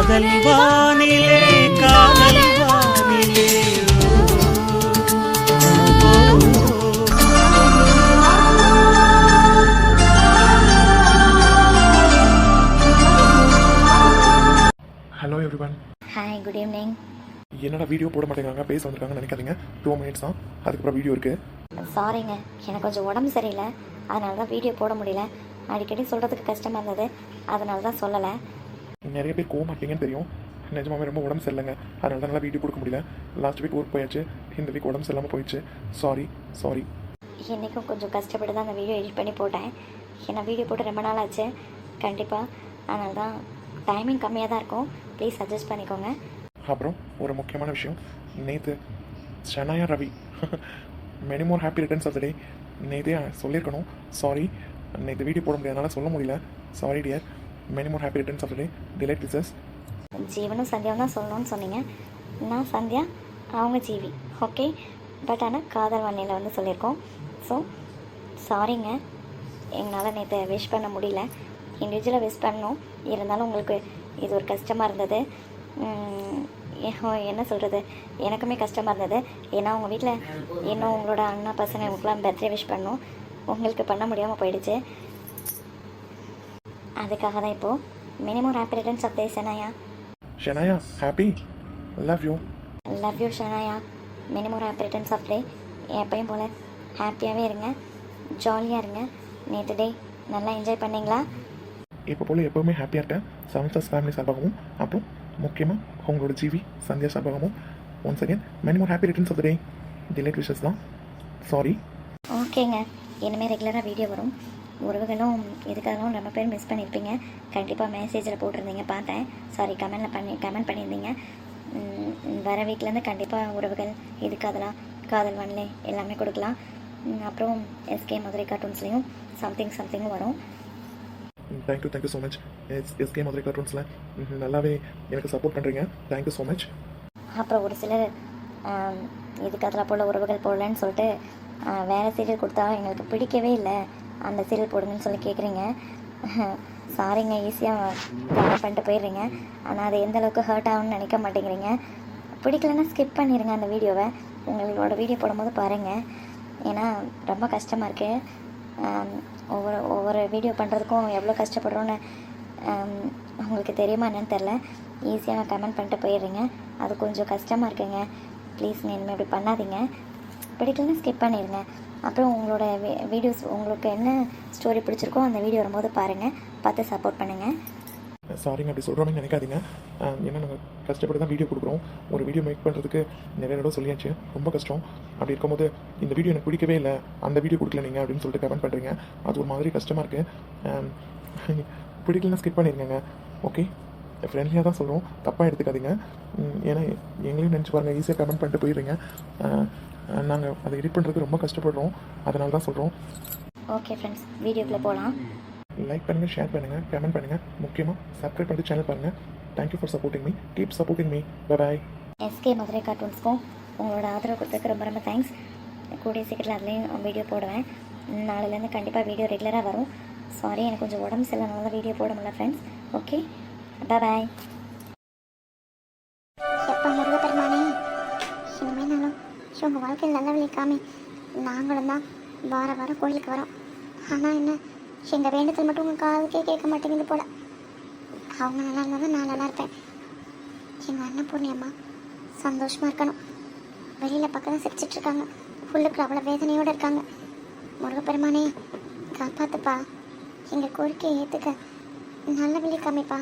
காதல் வானிலே காதல் வானிலே hello everyone. Hi, good evening. என்னடா வீடியோ போட மாட்டேங்கிறாங்க, பேச வந்திருக்காங்கன்னு நினைக்காதீங்க. 2 minutes தான், அதுக்கப்புறம் வீடியோ இருக்குது. சாரிங்க, எனக்கு கொஞ்சம் உடம்பு சரியில்லை, அதனால தான் வீடியோ போட முடியல. அடிக்கடி சொல்கிறதுக்கு கஷ்டமாக இருந்தது, அதனால தான் சொல்லலை. நிறைய பேர் கோவ மாட்டீங்கன்னு தெரியும். நிஜமாவே ரொம்ப உடம்பு சரியில்லைங்க, அதனால தான் நல்லா வீடியோ கொடுக்க முடியல. லாஸ்ட் வீக் ஊருக்கு போயாச்சு, இந்த வீக் உடம்பு சரியில்லாமல் போயிடுச்சு. சாரி. என்றைக்கும் கொஞ்சம் கஷ்டப்பட்டு தான் அந்த வீடியோ எடிட் பண்ணி போட்டேன். ஏன்னா வீடியோ போட்டு ரொம்ப நாள் ஆச்சு கண்டிப்பாக, அதனால தான் டைமிங் கம்மியாக தான் இருக்கும். ப்ளீஸ் அட்ஜஸ்ட் பண்ணிக்கோங்க. அப்புறம் ஒரு முக்கியமான விஷயம், நேற்று Shanaya Ravi many more happy returns of the day நேற்றே சொல்லியிருக்கணும். சாரி, நேற்று வீடியோ போட முடியாதனால சொல்ல முடியல. Sorry dear. Many more happy returns of the day. Delight wishes. ஜீவனும் சந்தியாவும் தான் சொல்லணும்னு சொன்னீங்க. நான் சந்தியா, அவங்க ஜீவி. ஓகே, பட் ஆனால் காதல் வண்ணியில் வந்து சொல்லியிருக்கோம். ஸோ சாரிங்க, எங்களால் நேற்று விஷ் பண்ண முடியல. இண்டிவிஜுவலாக விஷ் பண்ணோம், இருந்தாலும் உங்களுக்கு இது ஒரு கஷ்டமாக இருந்தது. என்ன சொல்கிறது, எனக்குமே கஷ்டமாக இருந்தது. ஏன்னா உங்கள் வீட்டில் இன்னும் உங்களோட அண்ணா பசங்க உங்களுக்குலாம் பர்த்டே விஷ் பண்ணோம், உங்களுக்கு பண்ண முடியாமல் போயிடுச்சு. அதுக்காக தான் இப்போது minimum happy returns of day Shanaya. Shanaya happy, love you Shanaya. Minimum happy returns of day. எப்பயும் போல் ஹாப்பியாகவே இருங்க, ஜாலியாக இருங்க. நேற்று டே நல்லா என்ஜாய் பண்ணிங்களா? இப்போ போல் எப்போவுமே ஹாப்பியாக இருக்கேன். செவன் ஸ்டார்ஸ் ஃபேமிலி சார்பாகவும், அப்புறம் முக்கியமாக உங்களோட ஜிவி சந்தியா சார்பாகவும் once again many more happy returns of the day. Delight wishes தான். சாரி. ஓகேங்க, இனிமேல் ரெகுலராக வீடியோ வரும். உறவுகளும் இதுக்காகவும் ரொம்ப பேர் மிஸ் பண்ணியிருப்பீங்க. கண்டிப்பாக மெசேஜில் போட்டிருந்தீங்க, பார்த்தேன். சாரி, கமெண்ட் பண்ணியிருந்தீங்க. வர வீக்லேருந்து கண்டிப்பாக உறவுகள் இதுக்கு அதெல்லாம் காதல் வன்லே எல்லாமே கொடுக்கலாம். அப்புறம் எஸ்கே மதுரை கார்ட்டூன்ஸ்லேயும் சம்திங்கும் வரும். Thank you so much. SK Madurai கார்ட்டூன்ஸில் நல்லாவே எனக்கு சப்போர்ட் பண்ணுறீங்க. Thank you so much. அப்புறம் ஒரு சிலர் இதுக்கு அதில் போல் உறவுகள் போடலன்னு சொல்லிட்டு வேறு சீரியல் கொடுத்தா எங்களுக்கு பிடிக்கவே இல்லை, அந்த சீரியல் போடுங்கன்னு சொல்லி கேட்குறீங்க. சாரிங்க, ஈஸியாக கவர் பண்ணிட்டு போயிடுறீங்க. ஆனால் அது எந்த அளவுக்கு ஹர்ட் ஆகும்னு நினைக்க மாட்டேங்கிறீங்க. பிடிக்கலன்னா ஸ்கிப் பண்ணிடுங்க அந்த வீடியோவை. உங்களோட வீடியோ போடும்போது பாருங்கள், ஏன்னா ரொம்ப கஷ்டமாக இருக்குது. ஒவ்வொரு வீடியோ பண்ணுறதுக்கும் எவ்வளோ கஷ்டப்படுறோன்னு உங்களுக்கு தெரியுமா என்னன்னு தெரில. ஈஸியாக கமெண்ட் பண்ணிட்டு போயிடுறீங்க, அது கொஞ்சம் கஷ்டமாக இருக்குங்க. ப்ளீஸ் இனிமேல் இப்படி பண்ணாதீங்க. பிடிக்கலன்னா ஸ்கிப் பண்ணிடுங்க. அப்புறம் உங்களோட வீடியோஸ் உங்களுக்கு என்ன ஸ்டோரி பிடிச்சிருக்கோ அந்த வீடியோ வரும்போது பாருங்கள், பார்த்து சப்போர்ட் பண்ணுங்கள். சாரிங்க, அப்படி சொல்கிறோன்னு நினைக்காதீங்க. ஏன்னா நாங்கள் கஷ்டப்பட்டு தான் வீடியோ கொடுக்குறோம். ஒரு வீடியோ மேக் பண்ணுறதுக்கு நிறைய தடவை சொல்லியாச்சு, ரொம்ப கஷ்டம். அப்படி இருக்கும்போது இந்த வீடியோ எனக்கு பிடிக்கவே இல்லை, அந்த வீடியோ கொடுக்கல நீங்கள் அப்படின்னு சொல்லிட்டு கமெண்ட் பண்ணுறீங்க, அது ஒரு மாதிரி கஷ்டமாக இருக்குது. பிடிக்கலன்னா ஸ்கிப் பண்ணிடுங்க. ஓகே, ஃப்ரெண்ட்லியாக தான் சொல்கிறோம், தப்பாக எடுத்துக்காதீங்க. ஏன்னா எங்களையும் நினச்சி பாருங்கள், ஈஸியாக கமெண்ட் பண்ணிட்டு போயிடுறீங்க. நாங்கள் அதை எடிட் பண்ணுறதுக்கு ரொம்ப கஷ்டப்படுறோம், அதனால தான் சொல்கிறோம். ஓகே ஃப்ரெண்ட்ஸ், வீடியோக்குள்ளே போகலாம். லைக் பண்ணுங்கள், ஷேர் பண்ணுங்கள், கமெண்ட் பண்ணுங்கள், முக்கியமாக சப்ஸ்கிரைப் பண்ணி சேனல் பாருங்கள். Thank you for supporting me. Keep supporting me. Bye bye. SK Madurai கார்ட்டூன்ஸ்க்கும் உங்களோட ஆதரவு கொடுத்ததுக்கு ரொம்ப தேங்க்ஸ். கூடிய சீக்கிரத்தில் அதுலேயும் வீடியோ போடுவேன். நாளையிலேருந்து கண்டிப்பாக வீடியோ ரெகுலராக வரும். சாரி, எனக்கு கொஞ்சம் உடம்பு சரியில்லைனால வீடியோ போட முடியல ஃப்ரெண்ட்ஸ். Okay, bye bye. எப்போ முருகப்பெருமானே, இனிமேல் நாளும் இவங்க வாழ்க்கையில் நல்ல விளைக்காமே. நாங்களும் தான் வாரம் கோயிலுக்கு வரோம், ஆனால் என்ன எங்கள் வேண்டத்தில் மட்டும் உங்கள் காதுக்கே கேட்க மாட்டேங்குது போல. அவங்க நல்லா இருந்தால் தான் நான் நல்லா இருப்பேன். எங்கள் அண்ணன் பூர்ணியம்மா சந்தோஷமாக இருக்கணும். வெளியில் பக்கம் சிரிச்சிட்ருக்காங்க, உள்ளுக்கு அவ்வளோ வேதனையோடு இருக்காங்க. முருகப்பெருமானே காப்பாற்றுப்பா, எங்கள் கோரிக்கையை ஏற்றுக்க நல்ல விலை காமிப்பா.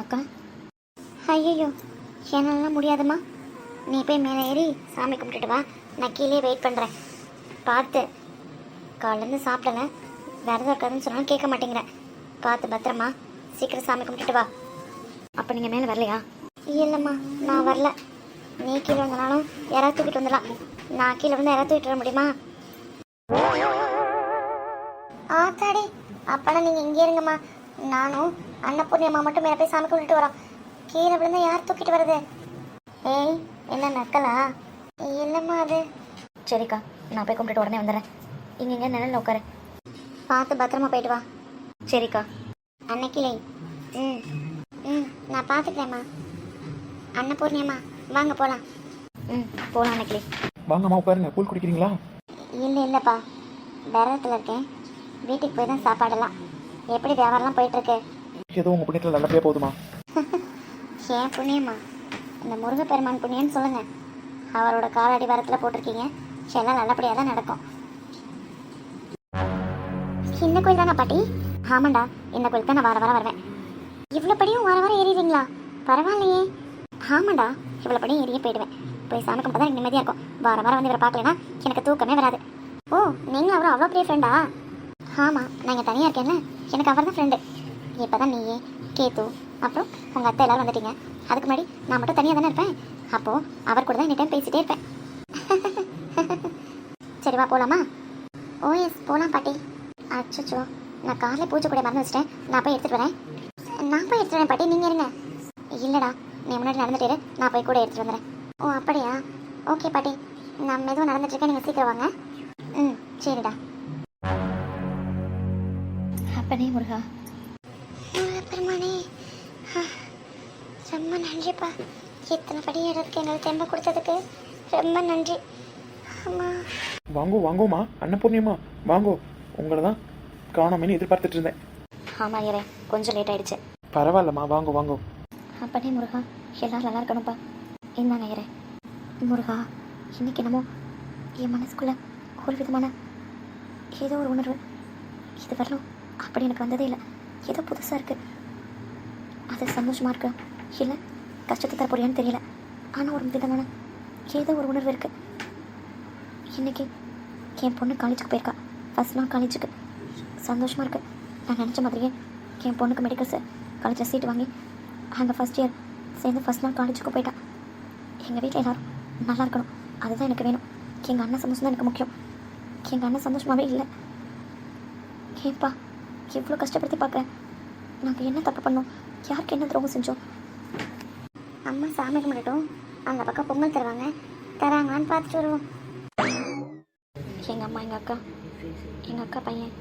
அக்கா, ஐயோ, என்னாலாம் முடியாதும்மா. நீ போய் மேலே ஏறி சாமி கும்பிட்டுட்டு வா, நான் கீழே வெயிட் பண்ணுறேன். பார்த்து, காலையிலேருந்து சாப்பிடல, விரதம் இருக்காதுன்னு சொன்னாலும் கேட்க மாட்டேங்கிறேன். பார்த்து பத்திரமா சீக்கிரம் சாமி கும்பிட்டுட்டு வா. அப்போ நீங்கள் மேலே வரலையா? இல்லைம்மா, நான் வரல. நீ கீழே வந்தனாலும் யாராவது தூக்கிட்டு வந்துடலாம், நான் கீழே வந்து யாராவது தூக்கிட்டு வர முடியுமா? ஆத்தாடி, அப்போனா நீங்கள் இங்கே இருங்கம்மா. நானும் அன்னபூர்ணியம்மா மட்டும் மேலே போய் சாமி கும்பிட்டுட்டு வரோம். கீழே விழுந்து யார் தூக்கிட்டு வருது? ஏய், என்ன நக்கலா? இல்லைம்மா, அது சரிக்கா, நான் போய் கும்பிட்டுட்டு உடனே வந்துடுறேன். இங்கே நிழலில் உட்காரு. பார்த்து பத்திரமா போயிட்டு வா. சரிக்கா. அன்னைக்கிளே. ம் ம் நான் பார்த்துக்கிறேம்மா. அன்னபூர்ணியம்மா வாங்க போகலாம். போகலாம் அன்னைக்கிளே. வாங்கம்மா உட்காருங்க. கூழ் குடிக்கிறீங்களா? இல்லைப்பா, விரதத்தில் இருக்கேன். வீட்டுக்கு போய் தான் சாப்பாடெல்லாம். எப்படி வியாபாரம்லாம் போயிட்டுருக்கு? ஏதோ உங்கள் புண்ணியத்தில் நல்லபடியாக போகுதுமா. ஏன் புண்ணியம்மா? இந்த முருகப்பெருமான் புண்ணியம்னு சொல்லுங்கள். அவரோட காலடி வாரத்தில் போட்டிருக்கீங்க. எல்லாம் நல்லபடியாக தான் நடக்கும். இந்த கோயில் தானே பாட்டி? ஆமாண்டா, இந்த கோயில் தான் நான் வார வாரம் வருவேன். இவ்வளோ படியும் வார வாரம் ஏறிடுவீங்களா? பரவாயில்லையே. ஆமாண்டா, இவ்வளோ படியும் ஏறியே போயிடுவேன். போய் சாமி கும்பிட்டா தான் எனக்கு நிம்மதியாக இருக்கும். வார வாரம் வந்து இவரை பார்க்கலன்னா எனக்கு தூக்கமே வராது. ஓ, நீங்களும் அவரும் அவ்வளோ பெரிய ஃப்ரெண்டா? ஆமாம், நான் இங்கே தனியாக இருக்கேன்ல, எனக்கு அவர் தான் ஃப்ரெண்டு. இப்போ தான் நீயே, கேத்து, அப்புறம் உங்கள் அத்தை எல்லோரும் வந்துட்டீங்க. அதுக்கு முன்னாடி நான் மட்டும் தனியாக தானே இருப்பேன். அப்போது அவர் கூட தான் எனி டைம் பேசிகிட்டே இருப்பேன். சரி வா போகலாமா? ஓஎஸ் போகலாம் பாட்டி. அச்சோ, நான் காலையில் பூஜை கூட மறந்து வச்சிட்டேன். நான் போய் எடுத்துகிட்டு வரேன். நான் போய் எடுத்துகிட்டு வரேன் பாட்டி, நீங்கள் இருங்க. இல்லைடா, நீ முன்னாடி நடந்துட்டு நான் போய் கூட எடுத்துகிட்டு வந்துடுறேன். ஓ அப்படியா? ஓகே பாட்டி, நான் மெதுவாக நடந்துட்டுருக்கேன், நீங்கள் சீக்கிரம் வாங்க. ம் சரிடா. அப்பனே முருகா. பெருமானே, ரொம்ப நன்றிப்பா. இத்தனை படி எடுத்து எங்களுக்கு தெம்ப கொடுத்ததுக்கு ரொம்ப நன்றி. அம்மா வாங்கோ வாங்கோம்மா. அன்னபூர்ணியம்மா வாங்கோ. உங்களை தான் காணாமேன்னு எதிர்பார்த்துட்டு இருந்தேன். ஆமாம் ஐயரே, கொஞ்சம் லேட் ஆகிடுச்சு. பரவாயில்லம்மா, வாங்கோ வாங்கோ. அப்பனே முருகா, எல்லோரும் நல்லா இருக்கணும்ப்பா. இந்தாங்க ஐயரே. முருகா, இன்னைக்கு என்னமோ என் மனசுக்குள்ளே ஒரு விதமான ஏதோ ஒரு உணர்வு. இது வரணும் அப்படி எனக்கு வந்ததே இல்லை. ஏதோ புதுசாக இருக்குது. அது சந்தோஷமாக இருக்கா இல்லை கஷ்டத்தை தர போறியான்னு தெரியல. ஆனால் ஒரு விதமான ஏதோ ஒரு உணர்வு இருக்குது. இன்றைக்கி என் பொண்ணு காலேஜுக்கு போயிருக்கா. ஃபஸ்ட் நாள் காலேஜுக்கு. சந்தோஷமாக இருக்குது. நான் நினச்ச மாதிரியே என் பொண்ணுக்கு மெடிக்கல் காலேஜில் சீட்டு வாங்கி அங்கே ஃபஸ்ட் இயர் சேர்ந்து ஃபஸ்ட் நாள் காலேஜுக்கு போயிட்டா. எங்கள் வீட்டில் எல்லோரும் நல்லா இருக்கணும், அதுதான் எனக்கு வேணும். எங்கள் அண்ணன் சந்தோஷம் தான் எனக்கு முக்கியம். எங்கள் அண்ணன் சந்தோஷமாகவே இல்லை. ஏப்பா எவ்வளோ கஷ்டப்படுத்தி பார்க்குறேன். நாங்கள் என்ன தப்பு பண்ணோம்? யாருக்கு என்ன துரோகம் செஞ்சோம்? அம்மா சாமி கும்பிடட்டும், அந்த பக்கம் பொங்கல் தருவாங்க, தராங்களான்னு பார்த்துட்டு வருவோம். எங்கள் அம்மா, எங்கள் அக்கா பையன்,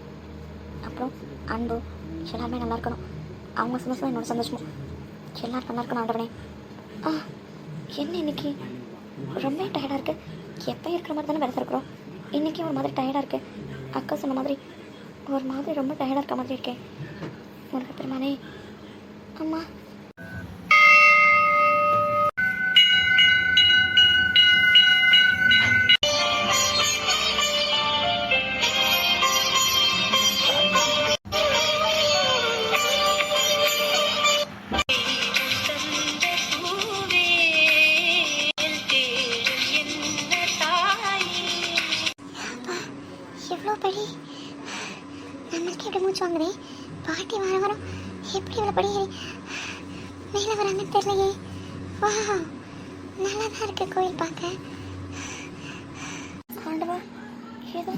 அப்புறம் அன்பு எல்லாருமே நல்லா இருக்கணும். அவங்க சந்தோஷம் என்னோட சந்தோஷமும். எல்லோரும் நல்லா இருக்கணும் ஆண்டவனே. என்ன இன்னைக்கு ரொம்ப டயர்டாக இருக்குது. எப்போ இருக்கிற மாதிரி தானே விரதம் இருக்கிறோம். இன்றைக்கி ஒரு மாதிரி டயர்டாக இருக்குது. அக்கா சொன்ன மாதிரி ஒரு மாதிரி ரொம்ப டயர்டாக இருக்க மாதிரி இருக்கேன். முருகப்பெருமானே. அம்மா எவ்வளோ படி நம்மளுக்கு எப்படி மூச்சு வாங்குதே. பாட்டி வார வாரம் எப்படி இவ்வளோ படி ஏறி மேலே வராங்கன்னு தெரியலையே. வா, நல்லா தான் இருக்கு கோயில் பார்க்க. ஆண்டவா, ஏதோ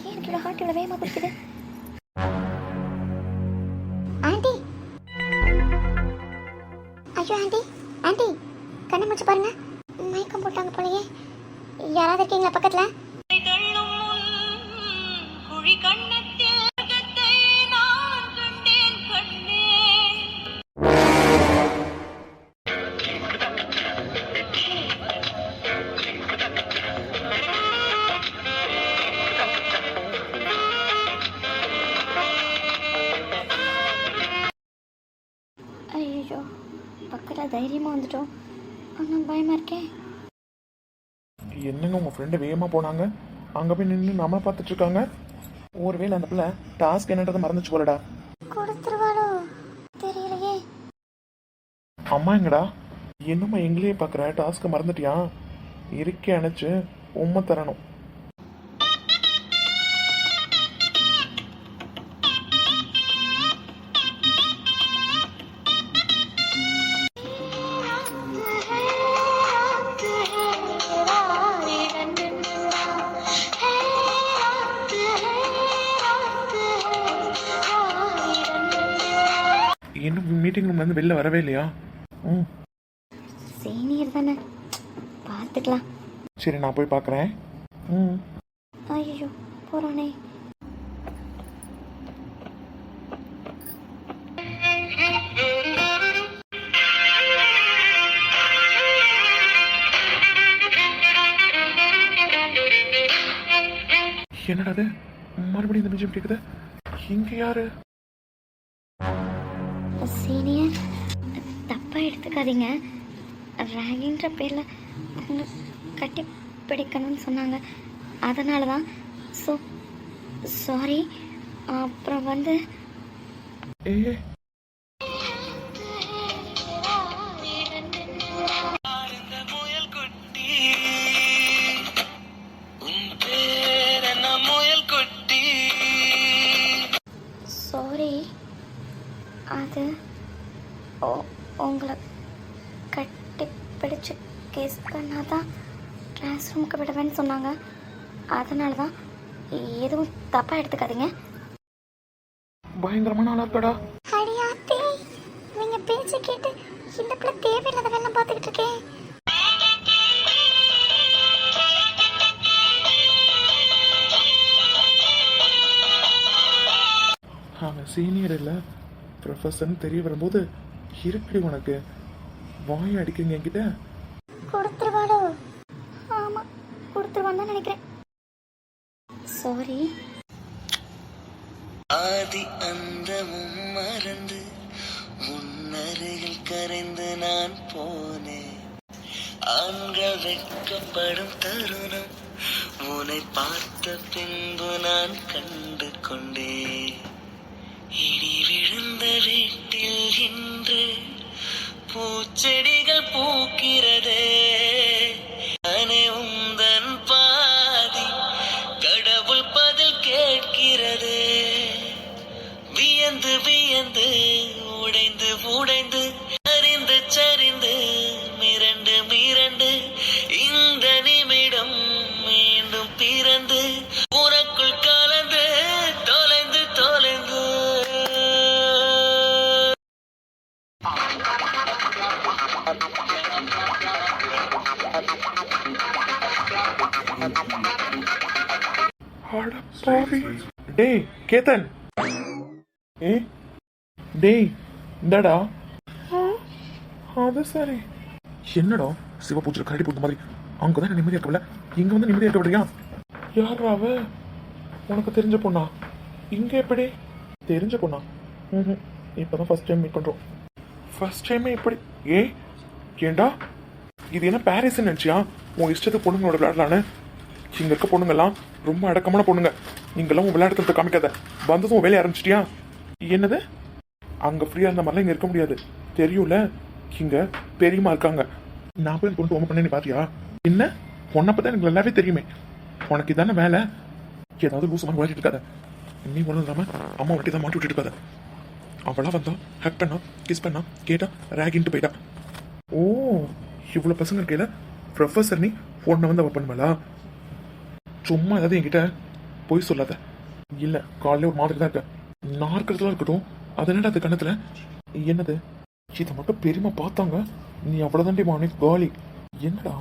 எனக்கு இவ்வளோ ஹார்ட் இவ்வளோ வேகமாக பிடிக்குது. ஆண்டி, ஐயோ ஆண்டி, ஆண்டி கண்ணை முடிச்சு பாருங்க. மயக்கம் போட்டாங்க போலயே. யாராவது இருக்கீங்களா பக்கத்தில்? ஐயோ, பக்கத்தில் தைரியமாக வந்துட்டோம். ஆனால் பயமாக இருக்கேன். என்னங்க உங்கள் ஃப்ரெண்டு வேகமாக போனாங்க, அங்கே போய் நின்று நம்மளை பார்த்துட்டு இருக்காங்க. ஒருவேளை அந்த பிள்ளை டாஸ்க் என்னன்றதை மறந்துச்சு போலடா. கொடுத்துருவாளோ தெரியலையே. அம்மா எங்கடா? என்னம்மா எங்களையே பார்க்குற? டாஸ்க்கை மறந்துட்டியா? இருக்கே அணைச்சு உண்மை தரணும். இன்னும் மீட்டிங் ரூம்லேருந்து வெளில வரவே இல்லையா? சீனியர் தானே, பார்த்துக்கலாம். சரி நான் போய் பார்க்குறேன். ஐயோ போகிறானே. என்னடா அது மறுபடியும் இந்த நிஜம் கேட்குது? இங்க யாரு? சீனியர், தப்பாக எடுத்துக்காதீங்க. ரேகின்ற பேரில் உங்களை கட்டி பிடிக்கணும்னு சொன்னாங்க. அதனால தான். சாரி. அப்புறம் வந்து ஏ ஆனந்த முயல் குட்டி உன் பேர் என்ன முயல் குட்டி சாரி. அது உங்களை கட்டி பிடிச்சி கேஸ் பண்ணாதான் கிளாஸ் ரூமுக்கு விடுவேன்னு சொன்னாங்க. அதனால தான். எதுவும் தப்பாக எடுத்துக்காதீங்க. பயங்கரமான ஆளா இருக்கடா. அடியாத்தே, நீங்க பேச்ச கேட்டு இந்த பிள்ளை தேவையில்லாத வேலை பார்த்துக்கிட்டு இருக்கேன். அவன் சீனியர் இல்லை ப்ரொஃபஸர்னு தெரிய வரும்போது இருக்கடி உனக்கு வாய் அடிக்கிறீங்க என்கிட்ட. கொடுத்துருவாளோ? ஆமாம், கொடுத்துருவான்னு தான் நினைக்கிறேன். சாரி. ஆதி அந்தமும் மறந்து உன்னருகில் கரைந்து நான் போனேன். ஆண்கள் வெட்கப்படும் தருணம் உன்னை பார்த்த பின்பு நான் கண்டு கொண்டேன். இடி விழுந்த வீட்டில் இன்று பூச்செடிகள் பூக்கிறதே. அனே உந்தன் பாதி கடவுள் பதில் கேட்கிறதே. வியந்து வியந்து உடைந்து உடைந்து சரிந்து சரிந்து மிரண்டு மிரண்டு இந்த நிமிடம் மீண்டும் பிறந்து உனக்குள் கலந்து தொலைந்து தொலைந்து. அட பாவி. டேய் கேத்தன். ஏ டேய் இந்தாடா. அது சரி. என்னடா சிவபூஜை கரடி போட்ட மாதிரி அங்கதான் நிம்மதியா இருக்கல, இங்க வந்து நிம்மதியா இருக்க விடுறியா? யாரா அவ? உனக்கு தெரிஞ்ச பொண்ணா? இங்க எப்படி தெரிஞ்ச பொண்ணா? இப்பதான் ஃபர்ஸ்ட் டைம் மீட் பண்றோம். ஃபர்ஸ்ட் டைமே இப்படி? ஏண்டா இது என்ன பாரிஸ்ன்னு நினைச்சியா உன் இஷ்டத்துக்கு பொண்ணுங்களோட விளையாடலான்னு? இங்க இருக்க பொண்ணுங்கெல்லாம் ரொம்ப அடக்கமான பொண்ணுங்க. இங்கெல்லாம் உன் விளையாடுறத காமிக்காத. வந்ததும் வேலையை ஆரம்பிச்சிட்டியா? என்னது? அங்க ஃப்ரீயா இருந்த மாதிரிலாம் இங்க இருக்க முடியாது தெரியும்ல. இங்க பெரியமா இருக்காங்க. நான் போய் கொண்டு ஓம பண்ணி பாத்தியா? என்ன பொண்ணை பத்தி எனக்கு நல்லாவே தெரியுமே. உனக்கு இதான வேலை? ஏதாவது லூசு மாதிரி விளையாடிட்டு இருக்காத. நீ ஒன்றும் இல்லாம அம்மா வட்டி தான் மாட்டி விட்டுட்டு இருக்காத. அவளா வந்தா ஹேக் பண்ணா கிஸ் பண்ணா கேட்டா ரேகின்ட்டு போயிட்டா. ஓ இவ்வளவு பசங்க இருக்கையில ப்ரொஃபஸர் நீ பொண்ணை வந்து அவ பண்ணுவலா? சும்மா ஏதாவது என்கிட்ட போய் சொல்லாத. இல்ல காலையில ஒரு மாதிரி தான் இருக்க. நாற்கிறதுலாம் இருக்கட்டும். அது என்னடா அது கண்ணத்துல? என்னது? இதை மட்டும் பெரியமா பார்த்தாங்க நீ அவ்வளவுதாண்டி மானே காலி. என்னடா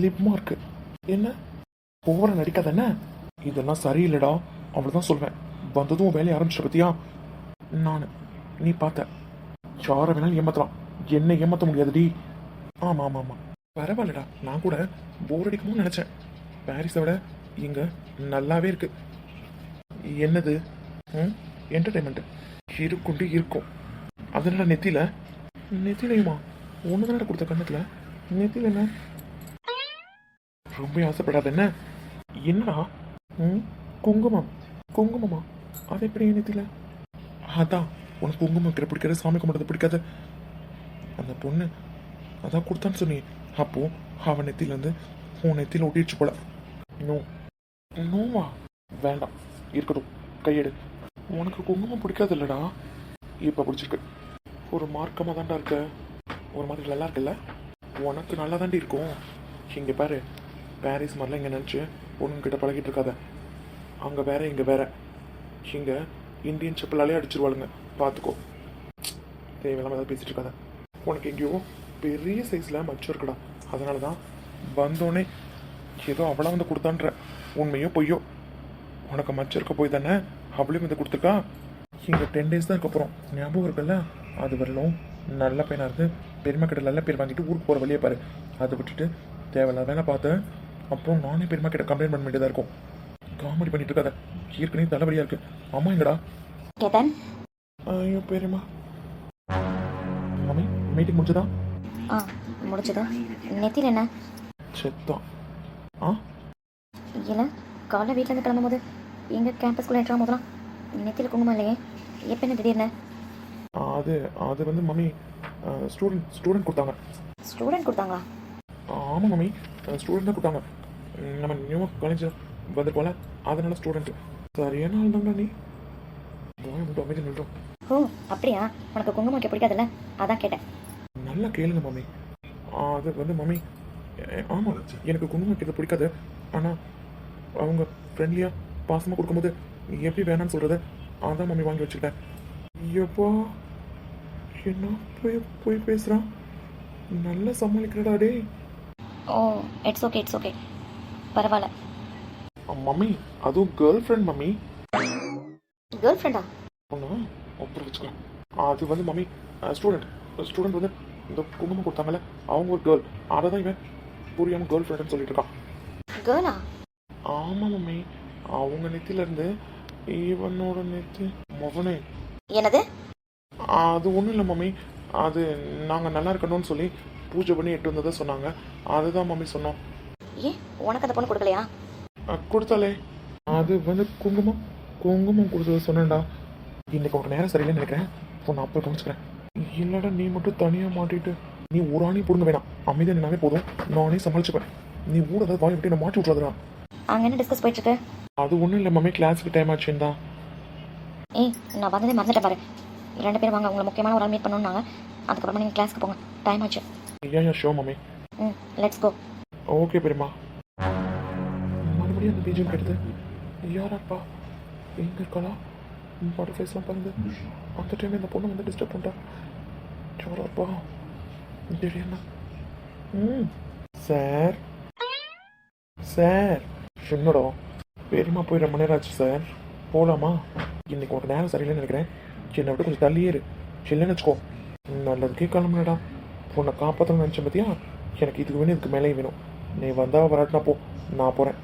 லிப் மார்க் என்ன ஓவரா நடிக்காத என்ன? இதெல்லாம் சரியில்லைடா. அவ்வளவுதான் சொல்வேன். வந்ததும் வேலையை ஆரம்பிச்சிட்ட பத்தியா? நானு நீ பார்த்த யார வேணாலும் ஏமாத்தலாம், என்ன ஏமாத்த முடியாதுடி. ஆமா ஆமா ஆமா பரவாயில்லடா. நான் கூட போர் அடிக்கணும்னு நினைச்சேன். பாரிஸை விட இங்க நல்லாவே இருக்கு. என்னது? என்டர்டைன்மெண்ட் இருக்குண்டு இருக்கும். அதனால நெத்திலையுமா ஒன்று தானே கொடுத்த கண்ணத்துல நெத்தில என்ன? ரொம்ப ஆசைப்படாத என்ன? என்னடா? குங்குமமா? அது எப்படி நெத்தில? அதான் உனக்கு குங்குமம் வைக்கிற பிடிக்காது, சாமி கும்பிட்றது பிடிக்காது. அந்த பொண்ணு அதான் கொடுத்தான்னு சொன்னி. அப்போ அவன் நெத்திலேருந்து உன் நெத்தியில் ஒட்டிடுச்சு போல. நோவா வேண்டாம் இருக்கட்டும். கையெடு. உனக்கு குங்குமம் பிடிக்காது இல்லடா? இப்போ பிடிச்சிருக்கு. ஒரு மார்க்கமாக தான்டா இருக்க. ஒரு மாதிரி நல்லா இருக்குல்ல? உனக்கு நல்லா தாண்டி இருக்கும். இங்கே பாரு, பாரிஸ் மாதிரிலாம் இங்கே நினச்சி பொண்ணுங்கிட்ட பழகிட்டு இருக்காத. அங்கே வேற இங்கே வேற. இங்கே இந்தியன் செப்பலாலே அடிச்சிருவாளுங்க, பார்த்துக்கோ. தேவையில்லாமல் ஏதாவது பேசிட்டு இருக்காத. உனக்கு எங்கேயோ பெரிய சைஸில் மச்சம் இருக்குடா. அதனால தான் வந்தோடனே ஏதோ அவளா வந்து கொடுத்தான்ற. உண்மையோ பொய்யோ உனக்கு மச்சம் இருக்க போய் தானே அவளையும் வந்து கொடுத்துருக்கா. இங்கே 10 days தான் இருக்க போகிறோம். ஞாபகம் இருக்குல்ல? அது வரலும் நல்ல பையனாக இருந்து பெருமை கிட்ட நல்ல பேர் வாங்கிட்டு ஊருக்கு போகிற வழியே பாரு. அதை விட்டுட்டு தேவையில்லாத வேலை பார்த்து அப்புறம் நானே பெருமை கிட்ட கம்ப்ளைண்ட் பண்ண வேண்டியதாக இருக்கும். காமெடி பண்ணிட்டு இருக்காத, ஏற்கனவே தலைவலியா இருக்கு. அம்மா எங்கடா? கேதன். ஐயோ பெரியம்மா. மம்மி மீட்டிங் முடிஞ்சதா? ஆ முடிச்சது. நெத்தியில் என்ன? செத்தான். ஆ இல்லை, காலைல வீட்டிலேருந்து கிளம்பும்போது எங்கே கேம்பஸ்குள்ளே என்ட்ரா போதெல்லாம் நெத்தியில் குங்குமம் இல்லையே, எப்போ என்ன திடீர்னு? அது அது வந்து மம்மி ஸ்டூடெண்ட் கொடுத்தாங்க. ஸ்டூடெண்ட் கொடுத்தாங்களா? ஆமாம் மம்மி, ஸ்டூடெண்ட் தான் கொடுத்தாங்க. நம்ம நியூ காலேஜ் வந்துருக்கோம்ல, அதனால ஸ்டூடெண்ட். சரியான ஆள் தான்டா நீ. போய் மட்டும் அமைதி நில்றோம். ஓ அப்படியா? உனக்கு குங்குமம் வைக்க பிடிக்காதுல்ல, அதான் கேட்டேன். நல்லா கேளுங்க மம்மி. அது வந்து மம்மி, ஆமாம் எனக்கு குங்குமம் வைக்கிறது பிடிக்காது. ஆனால் அவங்க ஃப்ரெண்ட்லியாக பாசமாக கொடுக்கும்போது எப்படி வேணான்னு சொல்கிறது, அதான் மம்மி வாங்கி வச்சுக்கிட்டேன். எப்போ என்ன போய் போய் பேசுகிறான், நல்லா சமாளிக்கிறடா டே. Oh it's okay it's okay, பரவாயில்ல. மம்மி அதுவும் கேர்ள் ஃப்ரெண்ட் மம்மி. கேர்ள் ஃப்ரெண்டா? ஒன்று அப்புறம் வச்சுக்கலாம். அது வந்து மம்மி ஸ்டூடெண்ட் வந்து இந்த குங்குமம் கொடுத்தாங்கல்ல, அவங்க ஒரு கேர்ள். அதை தான் இவன் புரியாமல் கேர்ள் ஃப்ரெண்டுன்னு சொல்லிட்டு இருக்கான். கேர்ளா? ஆமாம் மம்மி, அவங்க நெத்தியிலேருந்து இவனோட நெத்தி மகனே. என்னது? அது ஒன்றும் இல்லை மம்மி, அது நாங்கள் நல்லா இருக்கணும்னு சொல்லி பூஜை பண்ணி எட்டு வந்ததை சொன்னாங்க. அதுதான் மம்மி சொன்னோம். ஏன் உனக்கு அந்த பொண்ணு கொடுக்கலையா? கொடுத்தாலே. அது வந்து குங்குமம் கொடுத்தது சொன்னேன்டா. இன்னைக்கு ஒரு நேரம் சரியில்லைன்னு நினைக்கிறேன். நான் அப்போ கவனிச்சுக்கிறேன். இல்லைடா, நீ மட்டும் தனியாக மாட்டிட்டு நீ ஒரு ஆணி பொருங்க வேணாம். அமைதியாக நின்னாவே போதும், நானே சமாளிச்சுப்பேன். நீ ஊட ஏதாவது வாங்கி விட்டு நான் மாட்டி விட்றாதுடா. அங்கே என்ன டிஸ்கஸ் போயிட்டு இருக்கு? அது ஒன்றும் இல்லை மம்மி, கிளாஸுக்கு டைம் ஆச்சுன்னு தான். ஏய் நான் வந்ததே மறந்துட்டேன் பாரு. 2 பேரும் வாங்க, உங்களை முக்கியமான ஒரு ஆள் மீட் பண்ணணுன்னாங்க. அதுக்கப்புறமா நீங்கள் கிளாஸ்க்கு போங்க, டைம் ஆச்சு. ஐயா ஷோ மம்மி. ம் லெட்ஸ் கோ. ஓகே பெரியம்மா. மறுபடியும் அந்த பீஜம் கெடுது. யாராப்பா எங்கே இருக்காளா? பட்டர்ஃப்ளைஸ்லாம் பாருங்க. அந்த டைம் இந்த பொண்ணு வந்து டிஸ்டர்ப் பண்ணிட்டா. யாராப்பா தெரியுமா? சார் சார் என்னடா? பெரியம்மா போய் ரொம்ப நேரம் ஆச்சு சார், போகலாமா? இன்னைக்கு ஒரு நேரம் சரியில்லைன்னு நினைக்கிறேன். என்னை விட்டு கொஞ்சம் தள்ளியே இரு, இல்லைன்னு வச்சுக்கோ. நல்லதுக்கே கிளம்புனடா. உன்னை காப்பாற்றணும்னு நினச்சேன் பார்த்தியா? எனக்கு இதுக்கு வேணும், இதுக்கு மேலேயும் வேணும். நீ வந்தால் வராட்டினா போ, நான் போகிறேன்.